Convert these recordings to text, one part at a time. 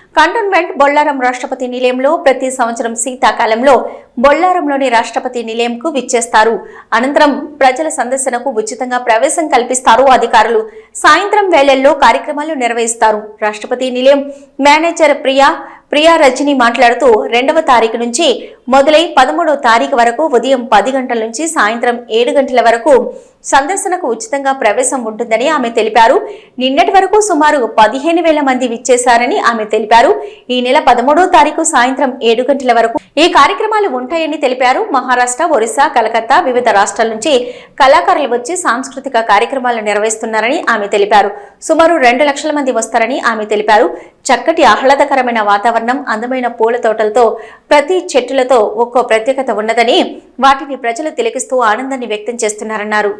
Cantonment Bollaram రాష్ట్రపతి నిలయంలో ప్రతి సంవత్సరం శీతాకాలంలో బొల్లారంలోని రాష్ట్రపతి నిలయంకు విచ్చేస్తారు. అనంతరం ప్రజల సందర్శనకు ఉచితంగా ప్రవేశం కల్పిస్తారు అధికారులు. సాయంత్రం వేళల్లో కార్యక్రమాలు నిర్వహిస్తారు. రాష్ట్రపతి నిలయం మేనేజర్ ప్రియా రజని మాట్లాడుతూ 2వ తారీఖు నుంచి మొదలై 13వ తారీఖు వరకు ఉదయం 10 గంటల నుంచి సాయంత్రం 7 గంటల వరకు సందర్శనకు ఉచితంగా ప్రవేశం ఉంటుందని ఆమె తెలిపారు. నిన్నటి వరకు సుమారు 15,000 మంది విచ్చేశారని ఆమె తెలిపారు. ఈ నెల 13వ తారీఖు సాయంత్రం 7 గంటల వరకు ఈ కార్యక్రమాలు ఉంటాయని తెలిపారు. మహారాష్ట్ర, ఒరిస్సా, కలకత్తా వివిధ రాష్ట్రాల నుంచి కళాకారులు వచ్చి సాంస్కృతిక కార్యక్రమాలు నిర్వహిస్తున్నారని ఆమె తెలిపారు. సుమారు 2 లక్షల మంది వస్తారని ఆమె తెలిపారు. చక్కటి ఆహ్లాదకరమైన వాతావరణం, అందమైన పూల తోటలతో ప్రతి చెట్టులతో ఒక్కో ప్రత్యేకత ఉన్నదని వాటిని ప్రజలు తిలకిస్తూ ఆనందాన్ని వ్యక్తం చేస్తున్నారన్నారు.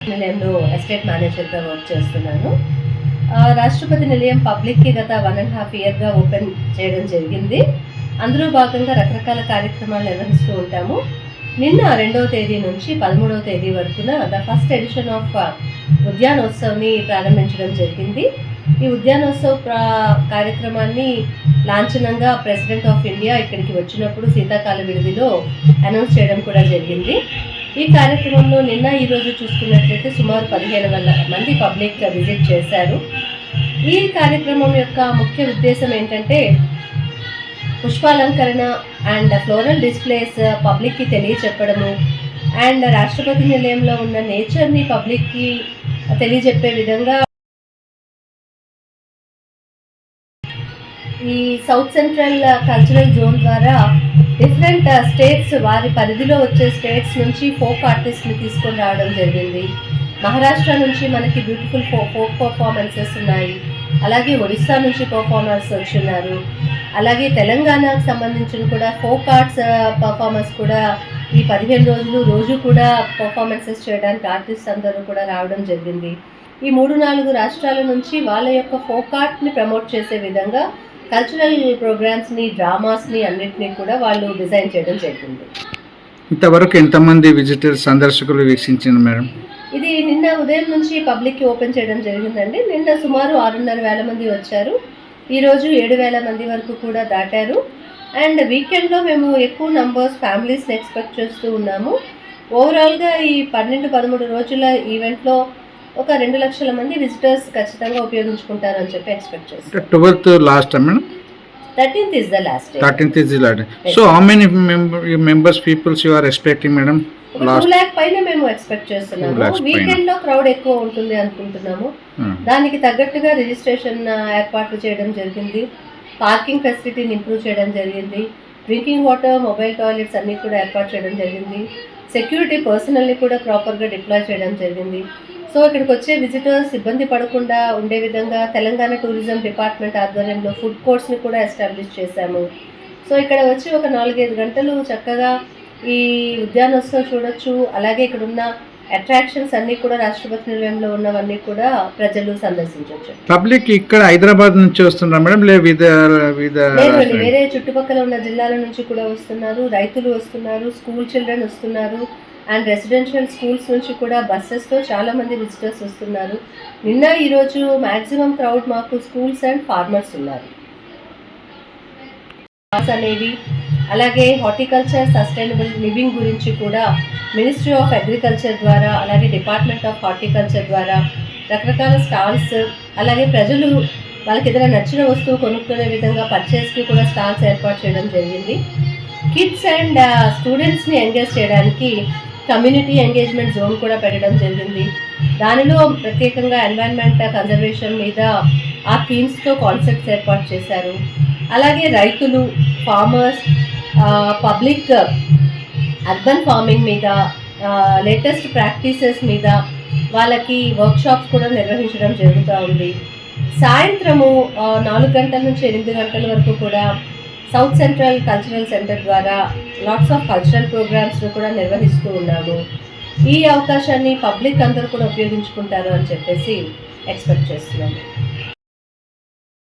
నిలయంలో ఎస్టేట్ మేనేజర్గా వర్క్ చేస్తున్నాను. రాష్ట్రపతి నిలయం పబ్లిక్కి గత 1.5 ఇయర్గా ఓపెన్ చేయడం జరిగింది. అందులో భాగంగా రకరకాల కార్యక్రమాలు నిర్వహిస్తూ ఉంటాము. నిన్న 2వ తేదీ నుంచి 13వ తేదీ వరకున ద ఫస్ట్ ఎడిషన్ ఆఫ్ ఉద్యానోత్సవ్ని ప్రారంభించడం జరిగింది. ఈ ఉద్యానోత్సవ్ కార్యక్రమాన్ని లాంఛనంగా ప్రెసిడెంట్ ఆఫ్ ఇండియా ఇక్కడికి వచ్చినప్పుడు శీతాకాల విడిదిలో అనౌన్స్ చేయడం కూడా జరిగింది. ఈ కార్యక్రమంలో నిన్న ఈరోజు చూసుకున్నట్లయితే సుమారు 15,000 మంది పబ్లిక్ విజిట్ చేశారు. ఈ కార్యక్రమం యొక్క ముఖ్య ఉద్దేశం ఏంటంటే పుష్పాలంకరణ అండ్ ఫ్లోరల్ డిస్ప్లేస్ పబ్లిక్కి తెలియచెప్పడము అండ్ రాష్ట్రపతి నిలయంలో ఉన్న నేచర్ని పబ్లిక్కి తెలియజెప్పే విధంగా ఈ సౌత్ సెంట్రల్ కల్చరల్ జోన్ ద్వారా డిఫరెంట్ స్టేట్స్ వారి పరిధిలో వచ్చే స్టేట్స్ నుంచి ఫోక్ ఆర్టిస్ట్ని తీసుకొని రావడం జరిగింది. మహారాష్ట్ర నుంచి మనకి బ్యూటిఫుల్ ఫోక్ పర్ఫార్మెన్సెస్ ఉన్నాయి. అలాగే ఒడిస్సా నుంచి పర్ఫార్మర్స్ వచ్చున్నారు. అలాగే తెలంగాణకు సంబంధించిన కూడా ఫోక్ ఆర్ట్స్ పర్ఫార్మెన్స్ కూడా ఈ 15 రోజులు రోజు కూడా పర్ఫార్మెన్సెస్ చేయడానికి ఆర్టిస్ట్ అందరూ కూడా రావడం జరిగింది. ఈ 3-4 రాష్ట్రాల నుంచి వాళ్ళ యొక్క ఫోక్ ఆర్ట్ని ప్రమోట్ చేసే విధంగా కల్చరల్ ప్రోగ్రామ్స్ని డ్రామాస్ని అన్నింటినీ కూడా వాళ్ళు డిజైన్ చేయడం జరిగింది. ఇంతవరకు ఎంతమంది విజిటర్స్ సందర్శకులు వీక్షించారు మేడం? ఇది నిన్న ఉదయం నుంచి పబ్లిక్కి ఓపెన్ చేయడం జరిగిందండి. నిన్న సుమారు 6,500 మంది వచ్చారు. ఈరోజు 7,000 మంది వరకు కూడా దాటారు. అండ్ వీకెండ్లో మేము ఎక్కువ నంబర్స్ ఫ్యామిలీస్ని ఎక్స్పెక్ట్ చేస్తూ ఉన్నాము. ఓవరాల్గా ఈ 12-13 రోజుల ఈవెంట్లో ఒక 2 లక్షల మంది విజిటర్స్ ఖచ్చితంగా ఉపయోగించుకుంటారని చెప్పి ఎక్స్పెక్ట్ చేస్తాం. 12th last madam? 13th is the last day. 13th is the last day. So how many members peoples you are expecting madam? 2 lakh పైన మేము ఎక్స్పెక్ట్ చేస్తున్నాము. వీకెండ్ లో క్రౌడ్ ఎక్కువ ఉంటుంది అనుకుంటున్నాము. దానికి తగ్గట్టుగా రిజిస్ట్రేషన్ ఏర్పాట్లు చేయడం జరిగింది. పార్కింగ్ ఫెసిలిటీని ఇంప్రూవ్ చేయడం జరిగింది. డ్రింకింగ్ వాటర్, మొబైల్ టాయిలెట్స్ అన్నీ కూడా ఏర్పాటు చేయడం జరిగింది. సెక్యూరిటీ పర్సనల్ని కూడా ప్రాపర్గా డిప్లాయ్ చేయడం జరిగింది. సో ఇక్కడికి వచ్చే విజిటర్స్ ఇబ్బంది పడకుండా ఉండే విధంగా తెలంగాణ టూరిజం డిపార్ట్మెంట్ ఆధ్వర్యంలో ఫుడ్ కోర్ట్స్ని కూడా ఎస్టాబ్లిష్ చేశాము. సో ఇక్కడ వచ్చి ఒక 4-5 గంటలు చక్కగా ఈ ఉద్యానోత్సవం చూడొచ్చు. అలాగే ఇక్కడ ఉన్న అట్రాక్షన్స్ అన్నీ కూడా రాష్ట్రపతి నిలయంలో ఉన్నవన్నీ కూడా ప్రజలు సందర్శించవచ్చు. పబ్లిక్ ఇక్కడ హైదరాబాద్ నుంచి వస్తున్నారు మేడం? వేరే చుట్టుపక్కల ఉన్న జిల్లాల నుంచి కూడా వస్తున్నారు. రైతులు వస్తున్నారు, స్కూల్ చిల్డ్రన్ వస్తున్నారు అండ్ రెసిడెన్షియల్ స్కూల్స్ నుంచి కూడా బస్సెస్తో చాలామంది విజిటర్స్ వస్తున్నారు. నిన్న ఈరోజు మ్యాక్సిమం క్రౌడ్ మాకు స్కూల్స్ అండ్ ఫార్మర్స్ ఉన్నారు అనేవి. అలాగే హార్టికల్చర్, సస్టైనబుల్ లివింగ్ గురించి కూడా మినిస్ట్రీ ఆఫ్ అగ్రికల్చర్ ద్వారా అలాగే డిపార్ట్మెంట్ ఆఫ్ హార్టికల్చర్ ద్వారా రకరకాల స్టాల్స్, అలాగే ప్రజలు వాళ్ళకి ఏదైనా నచ్చిన వస్తువు కొనుక్కునే విధంగా పర్చేస్కి కూడా స్టాల్స్ ఏర్పాటు చేయడం జరిగింది. కిడ్స్ అండ్ స్టూడెంట్స్ని ఎంగేజ్ చేయడానికి కమ్యూనిటీ ఎంగేజ్మెంట్ జోన్ కూడా పెట్టడం జరిగింది. దానిలో ప్రత్యేకంగా ఎన్వైరన్మెంట్ కన్జర్వేషన్ మీద ఆ థీమ్స్తో కాన్సెప్ట్స్ ఏర్పాటు చేశారు. అలాగే రైతులు, ఫార్మర్స్, పబ్లిక్ అర్బన్ ఫార్మింగ్ మీద, లేటెస్ట్ ప్రాక్టీసెస్ మీద వాళ్ళకి వర్క్షాప్స్ కూడా నిర్వహించడం జరుగుతూ ఉంది. సాయంత్రము 4 గంటల నుంచి 8 గంటల వరకు కూడా సౌత్ సెంట్రల్ కల్చరల్ సెంటర్ ద్వారా లాట్స్ ఆఫ్ కల్చరల్ ప్రోగ్రామ్స్ను కూడా నిర్వహిస్తూ ఉన్నాము. ఈ అవకాశాన్ని పబ్లిక్ అందరూ కూడా ఉపయోగించుకుంటారు అని చెప్పేసి ఎక్స్పెక్ట్ చేస్తున్నాము.